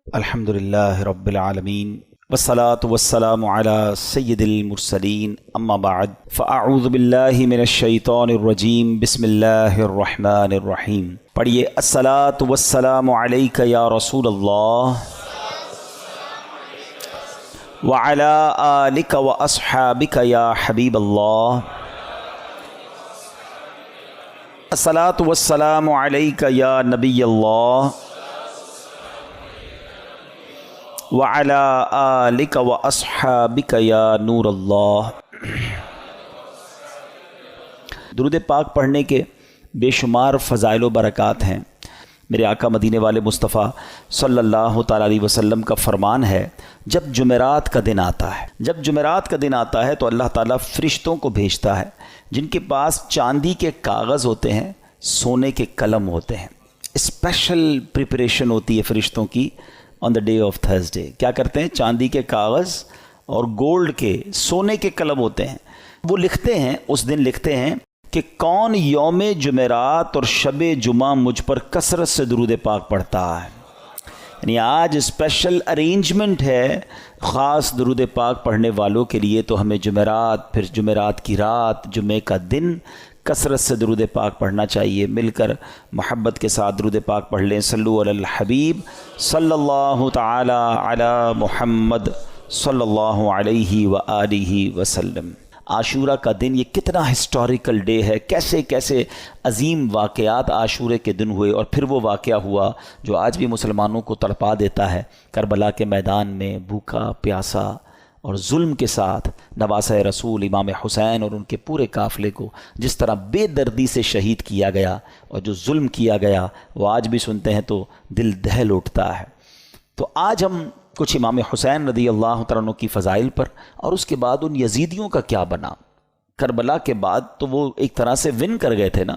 الحمدللہ رب العالمین والصلاة والسلام علی سید المرسلین اما بعد فاعوذ باللہ من الشیطان الرجیم بسم اللہ الرحمن الرحیم۔ پڑھیے الصلاة والسلام علیک یا رسول اللہ وعلی آلک واصحابک یا حبیب اللہ۔ الصلاة والسلام علیک یا نبی اللہ وعلی آلک واصحابک یا نور اللہ۔ درود پاک پڑھنے کے بے شمار فضائل و برکات ہیں۔ میرے آقا مدینے والے مصطفیٰ صلی اللہ تعالیٰ علیہ وسلم کا فرمان ہے، جب جمعرات کا دن آتا ہے تو اللہ تعالیٰ فرشتوں کو بھیجتا ہے جن کے پاس چاندی کے کاغذ ہوتے ہیں، سونے کے قلم ہوتے ہیں۔ اسپیشل پریپریشن ہوتی ہے فرشتوں کی آن دا ڈے آف تھرسڈے۔ کیا کرتے ہیں؟ چاندی کے کاغذ اور گولڈ کے سونے کے قلم ہوتے ہیں۔ وہ لکھتے ہیں، اس دن لکھتے ہیں کہ کون یوم جمعرات اور شب جمعہ مجھ پر کثرت سے درود پاک پڑھتا ہے۔ یعنی آج اسپیشل ارینجمنٹ ہے خاص درود پاک پڑھنے والوں کے لیے، تو ہمیں جمعرات، پھر جمعرات کی رات، جمعے کا دن کثرت سے درود پاک پڑھنا چاہیے۔ مل کر محبت کے ساتھ درود پاک پڑھ لیں۔ صلو علی الحبیب صلی اللہ تعالی علی محمد صلی اللہ علیہ وآلہ وسلم۔ عاشورہ کا دن یہ کتنا ہسٹوریکل ڈے ہے، کیسے کیسے عظیم واقعات عاشورے کے دن ہوئے، اور پھر وہ واقعہ ہوا جو آج بھی مسلمانوں کو تڑپا دیتا ہے۔ کربلا کے میدان میں بھوکا پیاسا اور ظلم کے ساتھ نواسہ رسول امام حسین اور ان کے پورے قافلے کو جس طرح بے دردی سے شہید کیا گیا، اور جو ظلم کیا گیا وہ آج بھی سنتے ہیں تو دل دہل اٹھتا ہے۔ تو آج ہم کچھ امام حسین رضی اللہ تعالیٰ عنہ کی فضائل پر، اور اس کے بعد ان یزیدیوں کا کیا بنا۔ کربلا کے بعد تو وہ ایک طرح سے ون کر گئے تھے نا،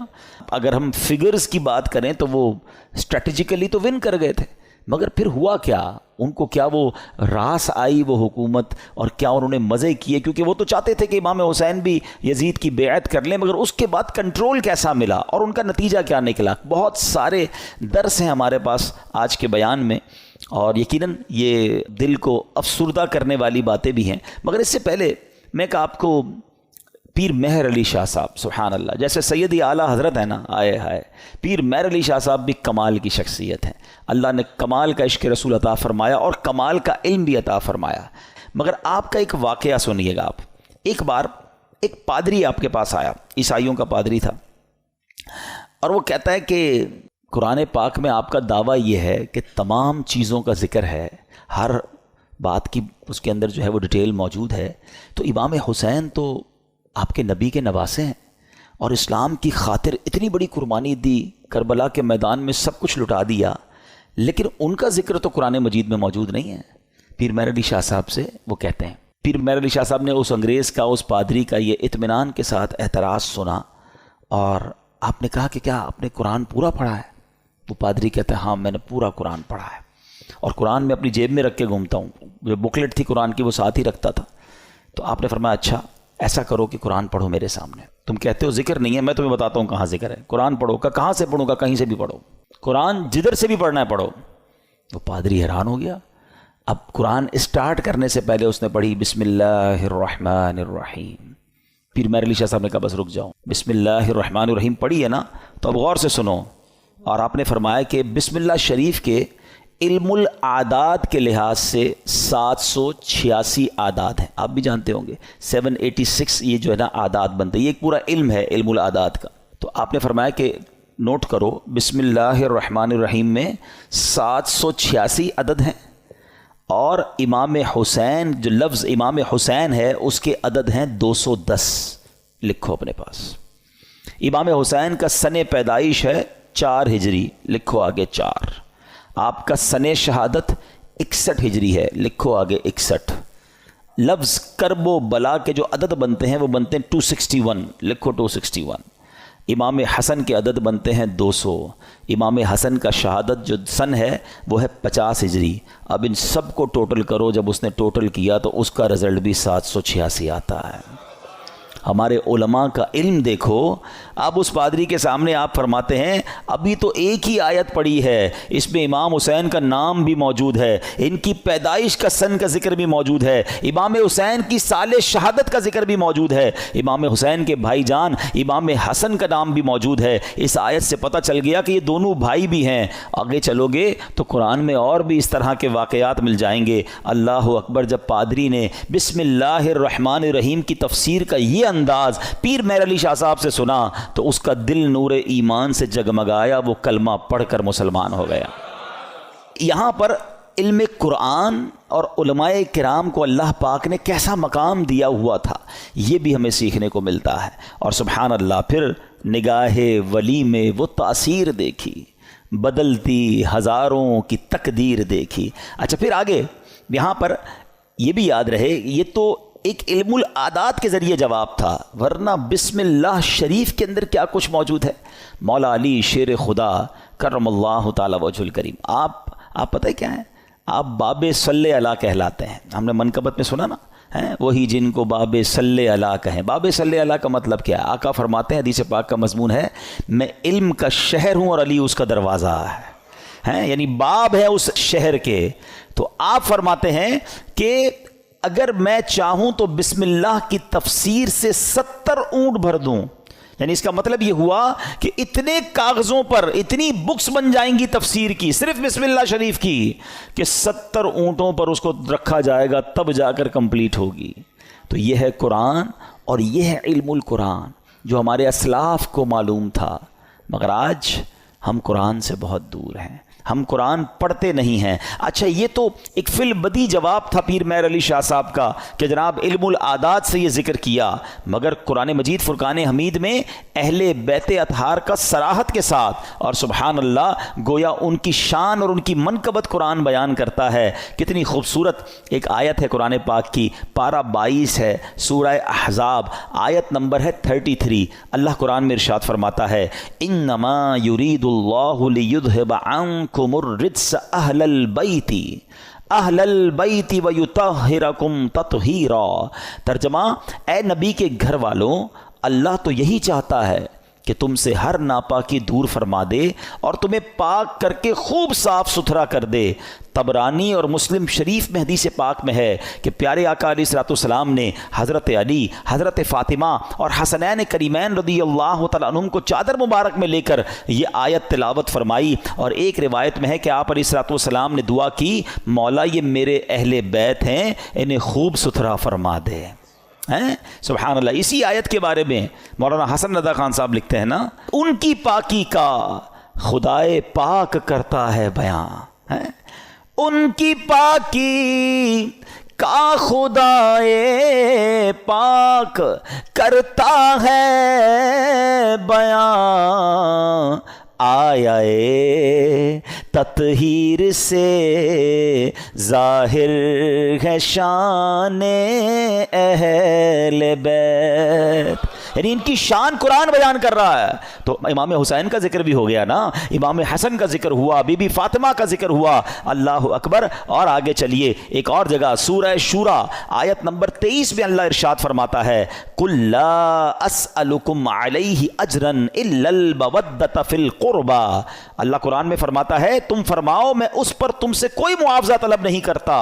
اگر ہم فگرز کی بات کریں تو وہ اسٹریٹجیکلی تو ون کر گئے تھے، مگر پھر ہوا کیا؟ ان کو کیا وہ راس آئی وہ حکومت، اور کیا انہوں نے مزے کیے؟ کیونکہ وہ تو چاہتے تھے کہ امام حسین بھی یزید کی بیعت کر لیں، مگر اس کے بعد کنٹرول کیسا ملا اور ان کا نتیجہ کیا نکلا؟ بہت سارے درس ہیں ہمارے پاس آج کے بیان میں، اور یقیناً یہ دل کو افسردہ کرنے والی باتیں بھی ہیں۔ مگر اس سے پہلے میں کہ آپ کو پیر مہر علی شاہ صاحب، سبحان اللہ، جیسے سیدی اعلیٰ حضرت ہے نا، آئے ہائے، پیر مہر علی شاہ صاحب بھی کمال کی شخصیت ہیں۔ اللہ نے کمال کا عشق رسول عطا فرمایا اور کمال کا علم بھی عطا فرمایا۔ مگر آپ کا ایک واقعہ سنیے گا آپ۔ ایک بار ایک پادری آپ کے پاس آیا، عیسائیوں کا پادری تھا، اور وہ کہتا ہے کہ قرآن پاک میں آپ کا دعویٰ یہ ہے کہ تمام چیزوں کا ذکر ہے، ہر بات کی اس کے اندر جو ہے وہ ڈیٹیل موجود ہے، تو امام حسین تو آپ کے نبی کے نواسے ہیں، اور اسلام کی خاطر اتنی بڑی قربانی دی، کربلا کے میدان میں سب کچھ لٹا دیا، لیکن ان کا ذکر تو قرآن مجید میں موجود نہیں ہے۔ پیر مہر علی شاہ صاحب سے وہ کہتے ہیں، پیر مہر علی شاہ صاحب نے اس انگریز کا، اس پادری کا یہ اطمینان کے ساتھ اعتراض سنا، اور آپ نے کہا کہ کیا آپ نے قرآن پورا پڑھا ہے؟ وہ پادری کہتا ہے ہاں میں نے پورا قرآن پڑھا ہے، اور قرآن میں اپنی جیب میں رکھ کے گھومتا ہوں، جو بکلیٹ تھی قرآن کی وہ ساتھ ہی رکھتا تھا۔ تو آپ نے فرمایا اچھا ایسا کرو کہ قرآن پڑھو میرے سامنے، تم کہتے ہو ذکر نہیں ہے، میں تمہیں بتاتا ہوں کہاں ذکر ہے، قرآن پڑھو۔ کہاں سے پڑھوں گا؟ کہیں سے بھی پڑھو، قرآن جدھر سے بھی پڑھنا ہے پڑھو۔ وہ پادری حیران ہو گیا۔ اب قرآن اسٹارٹ کرنے سے پہلے اس نے پڑھی بسم اللہ الرحمن الرحیم۔ پیر مہر علی شاہ صاحب نے کہا بس رک جاؤ، بسم اللہ الرحمن الرحیم پڑھی ہے نا، تو اب غور سے سنو۔ اور آپ نے فرمایا کہ بسم اللہ شریف کے علم الاعداد کے لحاظ سے 786 اعداد ہیں، آپ بھی جانتے ہوں گے 786 یہ جو ہے نا اعداد بنتے ہیں، یہ ایک پورا علم ہے علم الاعداد کا۔ تو آپ نے فرمایا کہ نوٹ کرو بسم اللہ الرحمن الرحیم میں 786 عدد ہیں، اور امام حسین جو لفظ امام حسین ہے اس کے عدد ہیں 210، لکھو اپنے پاس۔ امام حسین کا سن پیدائش ہے 4 ہجری، لکھو آگے 4۔ آپ کا سن شہادت 61 ہجری ہے، لکھو آگے 61۔ لفظ کرب و بلا کے جو عدد بنتے ہیں وہ بنتے ہیں 261، لکھو 261۔ امام حسن کے عدد بنتے ہیں 200۔ امام حسن کا شہادت جو سن ہے وہ ہے 50 ہجری۔ اب ان سب کو ٹوٹل کرو، جب اس نے ٹوٹل کیا تو اس کا رزلٹ بھی 786 آتا ہے۔ ہمارے علماء کا علم دیکھو. اب اس پادری کے سامنے آپ فرماتے ہیں ابھی تو ایک ہی آیت پڑھی ہے, اس میں امام حسین کا نام بھی موجود ہے, ان کی پیدائش کا سن کا ذکر بھی موجود ہے, امام حسین کی سال شہادت کا ذکر بھی موجود ہے, امام حسین کے بھائی جان امام حسن کا نام بھی موجود ہے. اس آیت سے پتہ چل گیا کہ یہ دونوں بھائی بھی ہیں. آگے چلو گے تو قرآن میں اور بھی اس طرح کے واقعات مل جائیں گے. اللہ اکبر. جب پادری نے بسم اللہ الرحمن الرحیم کی تفسیر کا یہ انداز پیر مہر علی شاہ صاحب سے سنا تو اس کا دل نور ایمان سے جگمگایا, وہ کلمہ پڑھ کر مسلمان ہو گیا. یہاں پر علم قرآن اور علماء کرام کو اللہ پاک نے کیسا مقام دیا ہوا تھا یہ بھی ہمیں سیکھنے کو ملتا ہے. اور سبحان اللہ, پھر نگاہ ولی میں وہ تاثیر دیکھی, بدلتی ہزاروں کی تقدیر دیکھی. اچھا پھر آگے یہاں پر یہ بھی یاد رہے یہ تو ایک علم العادات کے ذریعے جواب تھا, ورنہ بسم اللہ شریف کے اندر کیا کچھ موجود ہے. مولا علی شیر خدا کرم اللہ تعالی وجہ الکریم, آپ پتہ ہے کیا ہیں, آپ باب صلی اللہ کہلاتے ہیں. ہم نے منقبت میں سنا نا, وہی جن کو باب صلی اللہ کہیں. باب صلی اللہ کا مطلب کیا ہے؟ آقا فرماتے ہیں, حدیث پاک کا مضمون ہے, میں علم کا شہر ہوں اور علی اس کا دروازہ ہے, یعنی باب ہے اس شہر کے. تو آپ فرماتے ہیں کہ اگر میں چاہوں تو بسم اللہ کی تفسیر سے 70 اونٹ بھر دوں. یعنی اس کا مطلب یہ ہوا کہ اتنے کاغذوں پر اتنی بکس بن جائیں گی تفسیر کی, صرف بسم اللہ شریف کی, کہ 70 اونٹوں پر اس کو رکھا جائے گا تب جا کر کمپلیٹ ہوگی. تو یہ ہے قرآن اور یہ ہے علم القرآن جو ہمارے اسلاف کو معلوم تھا. مگر آج ہم قرآن سے بہت دور ہیں, ہم قرآن پڑھتے نہیں ہیں. اچھا یہ تو ایک فی البدی جواب تھا پیر مہر علی شاہ صاحب کا کہ جناب علم العادات سے یہ ذکر کیا, مگر قرآن مجید فرقان حمید میں اہل بیت اطہار کا صراحت کے ساتھ اور سبحان اللہ گویا ان کی شان اور ان کی منقبت قرآن بیان کرتا ہے. کتنی خوبصورت ایک آیت ہے قرآن پاک کی, پارہ 22 ہے, سورہ احزاب, آیت نمبر ہے 33. اللہ قرآن میں ارشاد فرماتا ہے, انما یرید اللہ لیذھب عنکم الرجس اہل البیت ویطہرکم تطہیرا. ترجمہ, اے نبی کے گھر والوں, اللہ تو یہی چاہتا ہے کہ تم سے ہر ناپاکی دور فرما دے اور تمہیں پاک کر کے خوب صاف ستھرا کر دے. طبرانی اور مسلم شریف میں حدیث پاک میں ہے کہ پیارے آقا علیہ الصلوۃ والسلام نے حضرت علی, حضرت فاطمہ اور حسنین کریمین رضی اللہ تعالیٰ عنہم کو چادر مبارک میں لے کر یہ آیت تلاوت فرمائی. اور ایک روایت میں ہے کہ آپ علیہ الصلوۃ والسلام نے دعا کی, مولا یہ میرے اہل بیت ہیں, انہیں خوب ستھرا فرما دے. سبحان اللہ. اسی آیت کے بارے میں مولانا حسن رضا خان صاحب لکھتے ہیں نا, ان کی پاکی کا خدائے پاک کرتا ہے بیان, ان کی پاکی کا خدائے پاک کرتا ہے بیان, آیا تطہیر سے ظاہر ہے شان اہل بیت. یعنی ان کی شان قرآن بیان کر رہا ہے. تو امام حسین کا ذکر بھی ہو گیا نا, امام حسن کا ذکر ہوا, بی بی فاطمہ کا ذکر ہوا. اللہ اکبر. اور آگے چلیے ایک اور جگہ سورہ شورا آیت نمبر 23 میں اللہ ارشاد فرماتا ہے, قُلْ لَا أَسْأَلُكُمْ عَلَيْهِ أَجْرًا إِلَّا الْمَوَدَّةَ فِي الْقُرْبَى. اللہ قرآن میں فرماتا ہے, تم فرماؤ میں اس پر تم سے کوئی معاوضہ طلب نہیں کرتا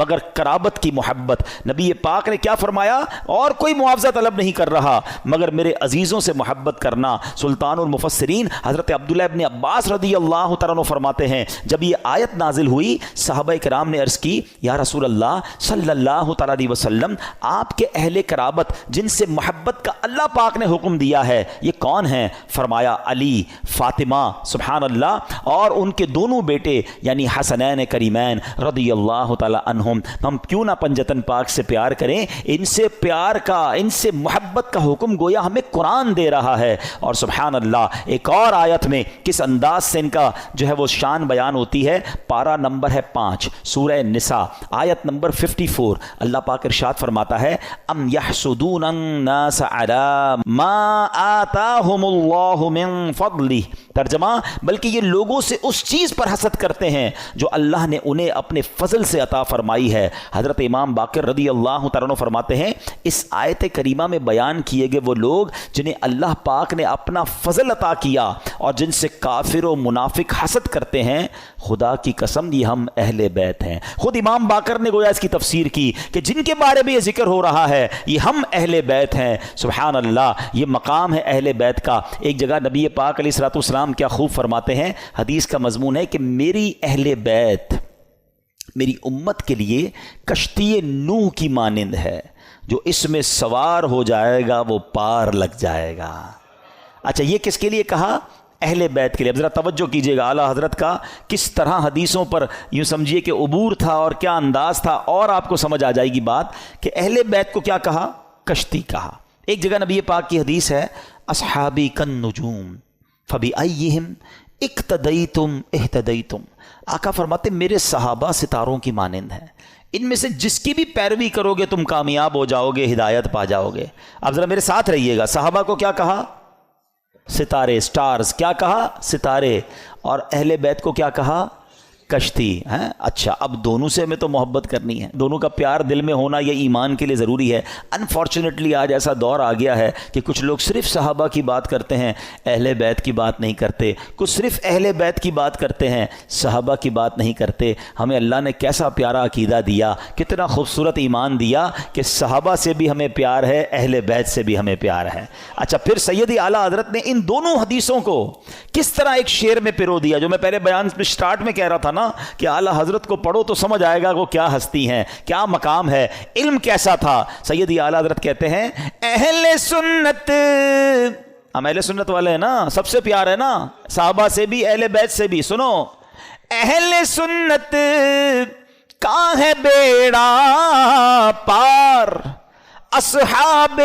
مگر قرابت کی محبت. نبی پاک نے کیا فرمایا, اور کوئی معاوضہ طلب نہیں کر رہا مگر میرے عزیزوں سے محبت کرنا. سلطان المفسرین حضرت عبداللہ ابن عباس رضی اللہ تعالیٰ عنہ فرماتے ہیں, جب یہ آیت نازل ہوئی صحابہ کرام نے عرض کی, یا رسول اللہ صلی اللہ تعالیٰ علیہ وسلم, آپ کے اہل قرابت جن سے محبت کا اللہ پاک نے حکم دیا ہے یہ کون ہیں؟ فرمایا علی, فاطمہ سبحان اللہ, اور ان کے دونوں بیٹے یعنی حسنین کریمین رضی اللہ تعالیٰ عنہم. ہم کیوں نہ پنجتن پاک سے پیار کریں, ان سے پیار کا, ان سے محبت کا حکم گویا ہمیں قرآن دے رہا ہے. اور سبحان اللہ ایک اور آیت میں کس انداز سے ان کا جو ہے وہ شان بیان ہوتی ہے. پارہ نمبر ہے 5 سورہ نساء آیت نمبر 54. اللہ پاک ارشاد فرماتا ہے ام یحسدون الناس علی ما آتاہم اللہ من فضلہ. ترجمہ بلکہ یہ لوگوں سے اس چیز پر حسد کرتے ہیں جو اللہ نے انہیں اپنے فضل سے عطا فرمائی ہے. حضرت امام باقر رضی اللہ تعالیٰ عنہ فرماتے ہیں اس آیت کریمہ میں بیان کیے گئے وہ لوگ جنہیں اللہ پاک نے اپنا فضل عطا کیا اور جن سے کافر و منافق حسد کرتے ہیں، خدا کی قسم یہ ہم اہل بیت ہیں. خود امام باقر نے گویا اس کی تفسیر کی کہ جن کے بارے میں یہ ذکر ہو رہا ہے یہ ہم اہل بیت ہیں. سبحان اللہ یہ مقام ہے اہل بیت کا. ایک جگہ نبی پاک علیہ الصلوۃ والسلام کیا خوب فرماتے ہیں، حدیث کا مضمون ہے کہ میری اہل بیت میری امت کے لیے کشتی نوح کی مانند ہے، جو اس میں سوار ہو جائے گا وہ پار لگ جائے گا. اچھا یہ کس کے لیے کہا؟ اہل بیت کے لیے. اب ذرا توجہ کیجئے گا اعلیٰ حضرت کا کس طرح حدیثوں پر یوں سمجھیے کہ عبور تھا اور کیا انداز تھا، اور آپ کو سمجھ آ جائے گی بات کہ اہل بیت کو کیا کہا؟ کشتی کہا. ایک جگہ نبی پاک کی حدیث ہے اصحابی کالنجوم فبأیہم اقتدیتم اہتدیتم. آقا فرماتے میرے صحابہ ستاروں کی مانند ہیں، ان میں سے جس کی بھی پیروی کرو گے تم کامیاب ہو جاؤ گے، ہدایت پا جاؤ گے. اب ذرا میرے ساتھ رہیے گا. صحابہ کو کیا کہا؟ ستارے، سٹارز. کیا کہا؟ ستارے. اور اہل بیت کو کیا کہا؟ کشتی. ہیں اچھا اب دونوں سے ہمیں تو محبت کرنی ہے، دونوں کا پیار دل میں ہونا یہ ایمان کے لیے ضروری ہے. انفارچونیٹلی آج ایسا دور آ گیا ہے کہ کچھ لوگ صرف صحابہ کی بات کرتے ہیں، اہل بیت کی بات نہیں کرتے. کچھ صرف اہل بیت کی بات کرتے ہیں، صحابہ کی بات نہیں کرتے. ہمیں اللہ نے کیسا پیارا عقیدہ دیا، کتنا خوبصورت ایمان دیا کہ صحابہ سے بھی ہمیں پیار ہے، اہل بیت سے بھی ہمیں پیار ہے. اچھا پھر سیدی اعلیٰ حضرت نے ان دونوں حدیثوں کو کس طرح ایک شعر میں پرو دیا، جو میں پہلے بیان سٹارٹ میں کہہ رہا تھا نا کہ اعلیٰ حضرت کو پڑھو تو سمجھ آئے گا وہ کیا ہستی ہیں، کیا مقام ہے، علم کیسا تھا. سیدی اعلیٰ حضرت کہتے ہیں اہل سنت، ہم اہل سنت والے ہیں نا، سب سے پیار ہے نا، صحابہ سے بھی اہل بیت سے بھی. سنو اہل سنت کا ہے بیڑا پار، اصحاب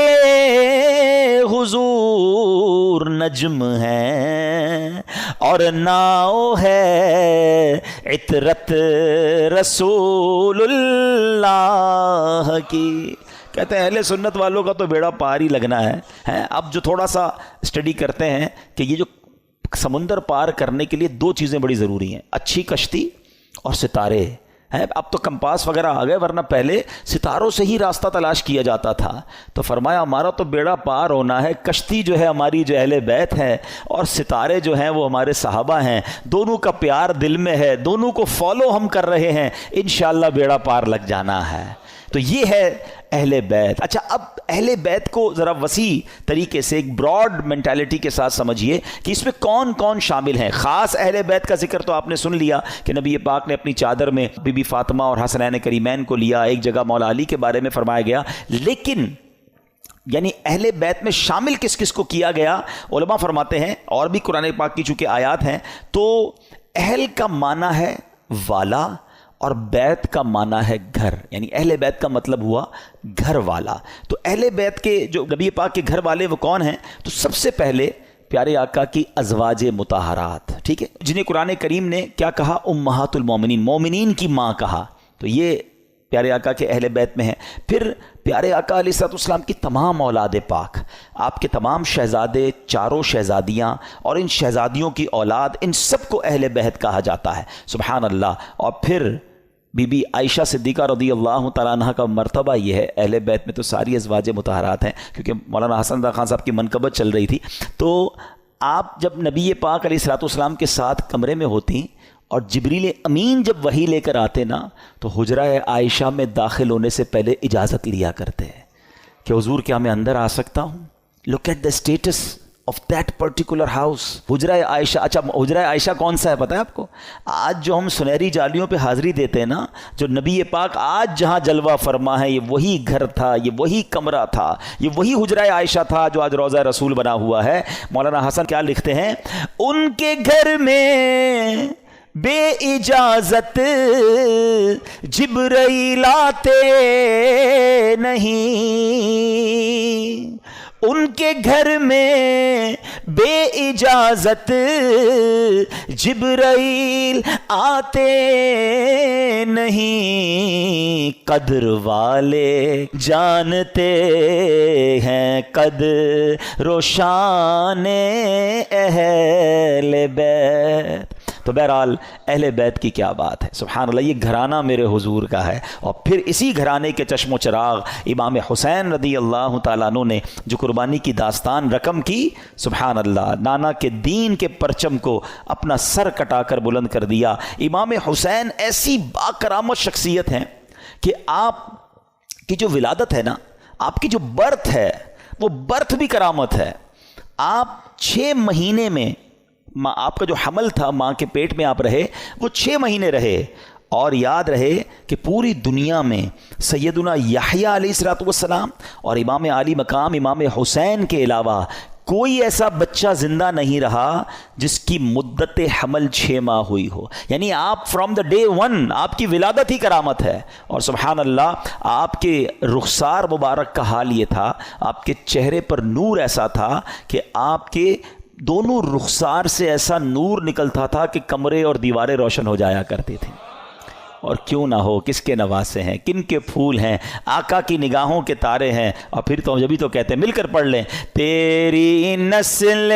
حضور نجم ہیں اور ناؤ ہے عطرت رسول اللہ کی. کہتے ہیں اہل سنت والوں کا تو بیڑا پار ہی لگنا ہے. اب جو تھوڑا سا اسٹڈی کرتے ہیں کہ یہ جو سمندر پار کرنے کے لیے دو چیزیں بڑی ضروری ہیں، اچھی کشتی اور ستارے. اب تو کمپاس وغیرہ آ گئے، ورنہ پہلے ستاروں سے ہی راستہ تلاش کیا جاتا تھا. تو فرمایا ہمارا تو بیڑا پار ہونا ہے، کشتی جو ہے ہماری جو اہل بیت ہے اور ستارے جو ہیں وہ ہمارے صحابہ ہیں. دونوں کا پیار دل میں ہے، دونوں کو فالو ہم کر رہے ہیں، انشاءاللہ بیڑا پار لگ جانا ہے. تو یہ ہے اہل بیت. اچھا اب اہل بیت کو ذرا وسیع طریقے سے ایک براڈ مینٹالٹی کے ساتھ سمجھیے کہ اس میں کون کون شامل ہیں. خاص اہل بیت کا ذکر تو آپ نے سن لیا کہ نبی پاک نے اپنی چادر میں بی بی فاطمہ اور حسنین کریمین کو لیا، ایک جگہ مولا علی کے بارے میں فرمایا گیا. لیکن یعنی اہل بیت میں شامل کس کس کو کیا گیا؟ علماء فرماتے ہیں، اور بھی قرآن پاک کی چونکہ آیات ہیں، تو اہل کا معنی ہے والا اور بیت کا معنی ہے گھر. یعنی اہل بیت کا مطلب ہوا گھر والا. تو اہل بیت کے جو نبی پاک کے گھر والے وہ کون ہیں؟ تو سب سے پہلے پیارے آقا کی ازواج مطہرات، ٹھیک ہے، جنہیں قرآن کریم نے کیا کہا؟ امہات المومنین، مومنین کی ماں کہا. تو یہ پیارے آقا کے اہل بیت میں ہیں. پھر پیارے آقا علیہ الصلوۃ والسلام کی تمام اولاد پاک، آپ کے تمام شہزادے، چاروں شہزادیاں اور ان شہزادیوں کی اولاد، ان سب کو اہل بیت کہا جاتا ہے. سبحان اللہ. اور پھر بی بی عائشہ صدیقہ رضی اللہ تعالیٰ عنہ کا مرتبہ یہ ہے. اہل بیت میں تو ساری ازواج مطہرات ہیں، کیونکہ مولانا حسن رضا خان صاحب کی منقبت چل رہی تھی. تو آپ جب نبی پاک علیہ الصلوۃ والسلام کے ساتھ کمرے میں ہوتی اور جبریل امین جب وحی لے کر آتے نا، تو حجرہ عائشہ میں داخل ہونے سے پہلے اجازت لیا کرتے ہیں کہ حضور کیا میں اندر آ سکتا ہوں؟ Look at the status of that particular house. حجرہ عائشہ. اچھا حجرہ عائشہ کون سا ہے پتہ ہے آپ کو؟ آج جو ہم سنہری جالیوں پہ حاضری دیتے ہیں نا، جو نبی پاک آج جہاں جلوہ فرما ہے، یہ وہی گھر تھا، یہ وہی کمرہ تھا، یہ وہی حجرہ عائشہ تھا جو آج روضہ رسول بنا ہوا ہے. مولانا حسن کیا لکھتے ہیں؟ ان کے گھر میں بے اجازت جبرائیل آتے نہیں، ان کے گھر میں بے اجازت جبرائیل آتے نہیں، قدر والے جانتے ہیں قدر و شان اہل بیت۔ تو بہرحال اہل بیت کی کیا بات ہے، سبحان اللہ، یہ گھرانہ میرے حضور کا ہے، اور پھر اسی گھرانے کے چشم و چراغ امام حسین رضی اللہ تعالیٰ عنہ نے جو قربانی کی داستان رقم کی، سبحان اللہ، نانا کے دین کے پرچم کو اپنا سر کٹا کر بلند کر دیا۔ امام حسین ایسی باکرامت شخصیت ہیں کہ آپ کی جو ولادت ہے نا، آپ کی جو برتھ ہے، وہ برتھ بھی کرامت ہے۔ آپ 6 مہینے میں، آپ کا جو حمل تھا، ماں کے پیٹ میں آپ رہے، وہ 6 مہینے رہے، اور یاد رہے کہ پوری دنیا میں سیدنا یحییٰ علیہ الصلوۃ والسلام اور امام عالی مقام امام حسین کے علاوہ کوئی ایسا بچہ زندہ نہیں رہا جس کی مدت حمل 6 ماہ ہوئی ہو۔ یعنی آپ فرام دا ڈے 1 آپ کی ولادت ہی کرامت ہے۔ اور سبحان اللہ، آپ کے رخسار مبارک کا حال یہ تھا، آپ کے چہرے پر نور ایسا تھا کہ آپ کے دونوں رخسار سے ایسا نور نکلتا تھا کہ کمرے اور دیواریں روشن ہو جایا کرتی تھیں۔ اور کیوں نہ ہو، کس کے نواسے ہیں، کن کے پھول ہیں، آقا کی نگاہوں کے تارے ہیں۔ اور پھر تو جبھی تو کہتے ہیں، مل کر پڑھ لیں، تیری نسل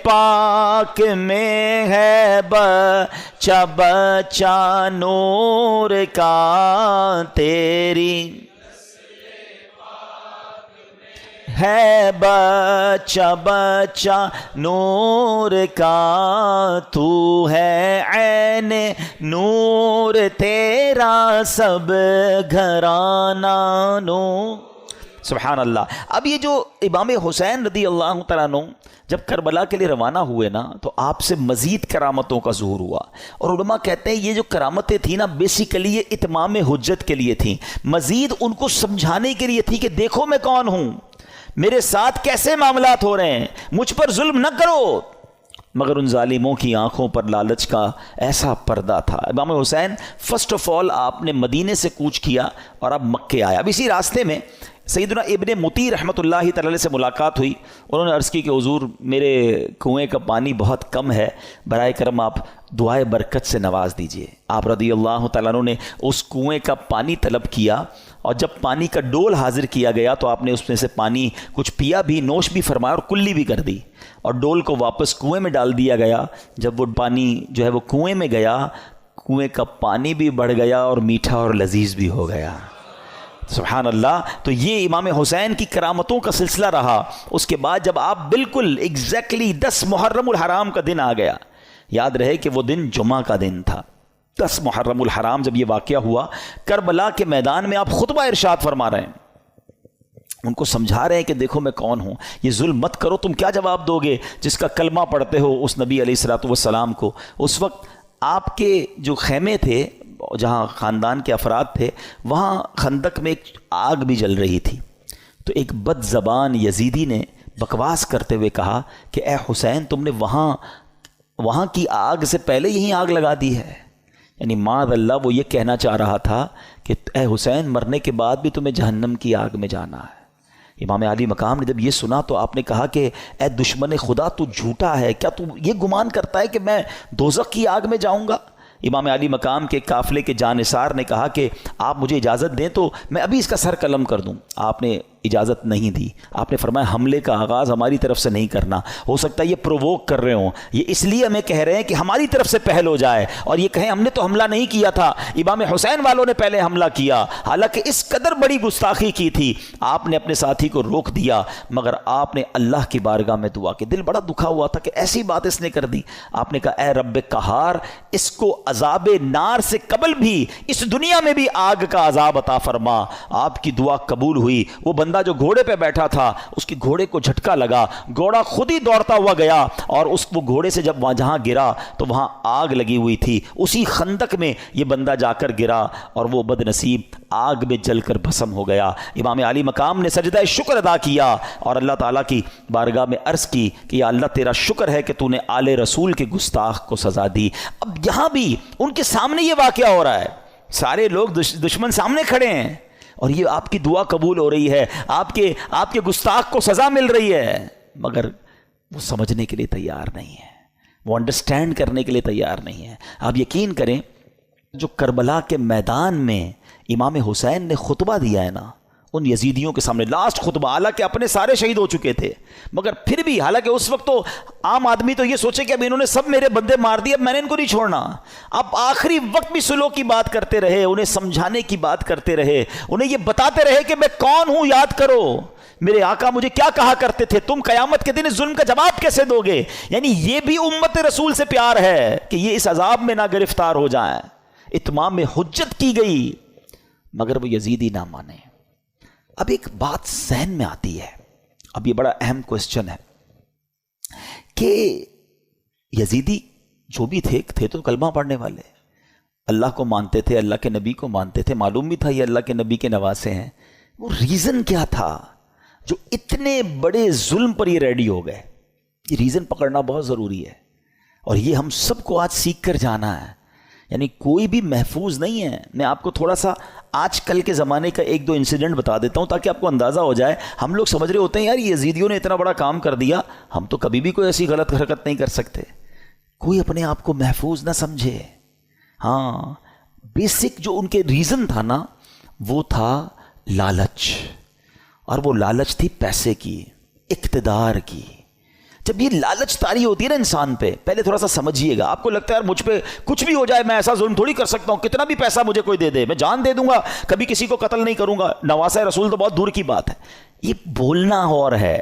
پاک میں ہے بچہ بچہ نور کا، تیری ہے بچہ بچہ نور کا، تو ہے عین نور تیرا سب گھرانہ نور۔ سبحان اللہ۔ اب یہ جو امام حسین رضی اللہ تعالیٰ عنہ جب کربلا کے لیے روانہ ہوئے نا، تو آپ سے مزید کرامتوں کا ظہور ہوا، اور علماء کہتے ہیں یہ جو کرامتیں تھیں نا، بیسیکلی یہ اتمام حجت کے لیے تھیں، مزید ان کو سمجھانے کے لیے تھی کہ دیکھو میں کون ہوں، میرے ساتھ کیسے معاملات ہو رہے ہیں، مجھ پر ظلم نہ کرو۔ مگر ان ظالموں کی آنکھوں پر لالچ کا ایسا پردہ تھا۔ امام حسین فرسٹ آف آل آپ نے مدینے سے کوچ کیا اور اب مکے آیا۔ اب اسی راستے میں سیدنا ابن مطیع رحمۃ اللہ تعالی سے ملاقات ہوئی۔ انہوں نے عرض کی کہ حضور، میرے کنویں کا پانی بہت کم ہے، برائے کرم آپ دعائے برکت سے نواز دیجئے۔ آپ رضی اللہ تعالیٰ عنہ نے اس کنویں کا پانی طلب کیا، اور جب پانی کا ڈول حاضر کیا گیا تو آپ نے اس میں سے پانی کچھ پیا بھی، نوش بھی فرمایا، اور کلی بھی کر دی، اور ڈول کو واپس کنویں میں ڈال دیا گیا۔ جب وہ پانی جو ہے وہ کنویں میں گیا، کنویں کا پانی بھی بڑھ گیا اور میٹھا اور لذیذ بھی ہو گیا۔ سبحان اللہ۔ تو یہ امام حسین کی کرامتوں کا سلسلہ رہا۔ اس کے بعد جب آپ بالکل ایگزیکٹلی 10 محرم الحرام کا دن آ گیا، یاد رہے کہ وہ دن جمعہ کا دن تھا، 10 محرم الحرام جب یہ واقعہ ہوا، کربلا کے میدان میں آپ خطبہ ارشاد فرما رہے ہیں، ان کو سمجھا رہے ہیں کہ دیکھو میں کون ہوں، یہ ظلم مت کرو۔ تم کیا جواب دو گے جس کا کلمہ پڑھتے ہو اس نبی علیہ الصلوۃ والسلام کو؟ اس وقت آپ کے جو خیمے تھے، جہاں خاندان کے افراد تھے، وہاں خندق میں ایک آگ بھی جل رہی تھی۔ تو ایک بد زبان یزیدی نے بکواس کرتے ہوئے کہا کہ اے حسین، تم نے وہاں کی آگ سے پہلے یہی آگ لگا دی ہے۔ یعنی معاذ اللہ وہ یہ کہنا چاہ رہا تھا کہ اے حسین، مرنے کے بعد بھی تمہیں جہنم کی آگ میں جانا ہے۔ امام علی مقام نے جب یہ سنا تو آپ نے کہا کہ اے دشمن خدا، تو جھوٹا ہے، کیا تو یہ گمان کرتا ہے کہ میں دوزخ کی آگ میں جاؤں گا؟ امام علی مقام کے قافلے کے جانثار نے کہا کہ آپ مجھے اجازت دیں تو میں ابھی اس کا سر قلم کر دوں۔ آپ نے اجازت نہیں دی۔ آپ نے فرمایا حملے کا آغاز ہماری طرف سے نہیں کرنا، ہو سکتا ہے یہ پرووک کر رہے ہوں، یہ اس لیے ہمیں کہہ رہے ہیں کہ ہماری طرف سے پہل ہو جائے، اور یہ کہیں ہم نے تو حملہ نہیں کیا تھا، امام حسین والوں نے پہلے حملہ کیا۔ حالانکہ اس قدر بڑی گستاخی کی تھی، آپ نے اپنے ساتھی کو روک دیا، مگر آپ نے اللہ کی بارگاہ میں دعا کی۔ دل بڑا دکھا ہوا تھا کہ ایسی بات اس نے کر دی۔ آپ نے کہا اے رب قہار، اس کو عذاب نار سے قبل بھی اس دنیا میں بھی آگ کا عذاب عطا فرما۔ آپ کی دعا قبول ہوئی۔ وہ بندہ جو گھوڑے پہ بیٹھا تھا، اس کی گھوڑے کو جھٹکا لگا، گھوڑا خود ہی دوڑتا ہوا گیا، اور وہ گھوڑے سے جب وہاں جہاں گرا تو وہاں آگ لگی ہوئی تھی، اسی خندق میں یہ بندہ جا کر گرا، اور وہ بد نصیب آگ میں جل کر بھسم ہو گیا۔ امام علی مقام نے سجدہ شکر ادا کیا اور اللہ تعالیٰ کی بارگاہ میں عرض کی کہ یا اللہ، تیرا شکر ہے کہ تو نے آل رسول کے گستاخ کو سزا دی۔ اب یہاں بھی ان کے سامنے یہ واقعہ ہو رہا ہے، سارے لوگ دشمن سامنے کھڑے ہیں، اور یہ آپ کی دعا قبول ہو رہی ہے، آپ کے گستاخ کو سزا مل رہی ہے، مگر وہ سمجھنے کے لیے تیار نہیں ہے، وہ انڈرسٹینڈ کرنے کے لیے تیار نہیں ہے۔ آپ یقین کریں، جو کربلا کے میدان میں امام حسین نے خطبہ دیا ہے نا ان یزیدیوں کے سامنے، لاسٹ خطبہ، حالانکہ اپنے سارے شہید ہو چکے تھے، مگر پھر بھی، حالانکہ اس وقت تو عام آدمی تو یہ سوچے کہ اب انہوں نے سب میرے بندے مار دیے، اب میں نے ان کو نہیں چھوڑنا، اب آخری وقت بھی سلو کی بات کرتے رہے، انہیں سمجھانے کی بات کرتے رہے، انہیں یہ بتاتے رہے کہ میں کون ہوں، یاد کرو میرے آقا مجھے کیا کہا کرتے تھے، تم قیامت کے دن اس ظلم کا جواب کیسے دو گے۔ یعنی یہ بھی امت رسول سے پیار ہے کہ یہ اس عذاب میں نہ گرفتار ہو جائیں۔ اتمام حجت کی گئی مگر وہ یزیدی نہ مانے۔ اب ایک بات ذہن میں آتی ہے، اب یہ بڑا اہم کوسچن ہے کہ یزیدی جو بھی تھے تو کلمہ پڑھنے والے، اللہ کو مانتے تھے، اللہ کے نبی کو مانتے تھے، معلوم بھی تھا یہ اللہ کے نبی کے نواسے ہیں، وہ ریزن کیا تھا جو اتنے بڑے ظلم پر یہ ریڈی ہو گئے؟ یہ ریزن پکڑنا بہت ضروری ہے، اور یہ ہم سب کو آج سیکھ کر جانا ہے۔ یعنی کوئی بھی محفوظ نہیں ہے۔ میں آپ کو تھوڑا سا آج کل کے زمانے کا ایک دو انسیڈنٹ بتا دیتا ہوں تاکہ آپ کو اندازہ ہو جائے۔ ہم لوگ سمجھ رہے ہوتے ہیں یار یزیدیوں نے اتنا بڑا کام کر دیا، ہم تو کبھی بھی کوئی ایسی غلط حرکت نہیں کر سکتے۔ کوئی اپنے آپ کو محفوظ نہ سمجھے۔ ہاں، بیسک جو ان کے ریزن تھا نا وہ تھا لالچ، اور وہ لالچ تھی پیسے کی، اقتدار کی۔ جب یہ لالچ طاری ہوتی ہے نا انسان پہ، پہلے تھوڑا سا سمجھیے گا، آپ کو لگتا ہے یار مجھ پہ کچھ بھی ہو جائے میں ایسا ظلم تھوڑی کر سکتا ہوں، کتنا بھی پیسہ مجھے کوئی دے دے میں جان دے دوں گا، کبھی کسی کو قتل نہیں کروں گا، نواسہ رسول تو بہت دور کی بات ہے۔ یہ بولنا اور ہے،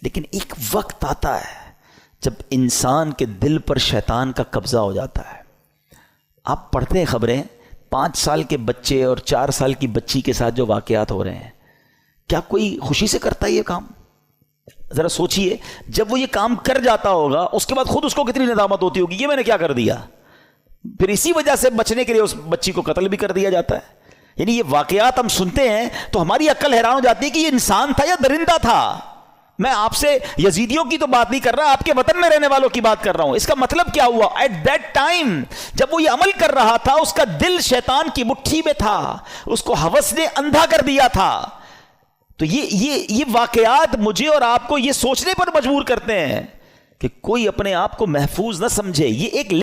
لیکن ایک وقت آتا ہے جب انسان کے دل پر شیطان کا قبضہ ہو جاتا ہے۔ آپ پڑھتے ہیں خبریں، 5 سال کے بچے اور 4 سال کی بچی کے ساتھ جو واقعات ہو رہے ہیں، کیا کوئی خوشی سے کرتا ہے یہ کام؟ ذرا سوچئے، جب وہ یہ کام کر جاتا ہوگا اس کے بعد خود اس کو کتنی ندامت ہوتی ہوگی، یہ میں نے کیا کر دیا۔ پھر اسی وجہ سے بچنے کے لیے اس بچی کو قتل بھی کر دیا جاتا ہے۔ یعنی یہ واقعات ہم سنتے ہیں تو ہماری عقل حیران ہو جاتی ہے کہ یہ انسان تھا یا درندہ تھا۔ میں آپ سے یزیدیوں کی تو بات نہیں کر رہا، آپ کے وطن میں رہنے والوں کی بات کر رہا ہوں۔ اس کا مطلب کیا ہوا؟ ایٹ دیٹ ٹائم جب وہ یہ عمل کر رہا تھا اس کا دل شیطان کی مٹھی میں تھا، اس کو ہوس نے اندھا کر دیا تھا۔ تو یہ واقعات مجھے اور آپ کو یہ سوچنے پر مجبور کرتے ہیں کہ کوئی اپنے آپ کو محفوظ نہ سمجھے۔ یہ ایک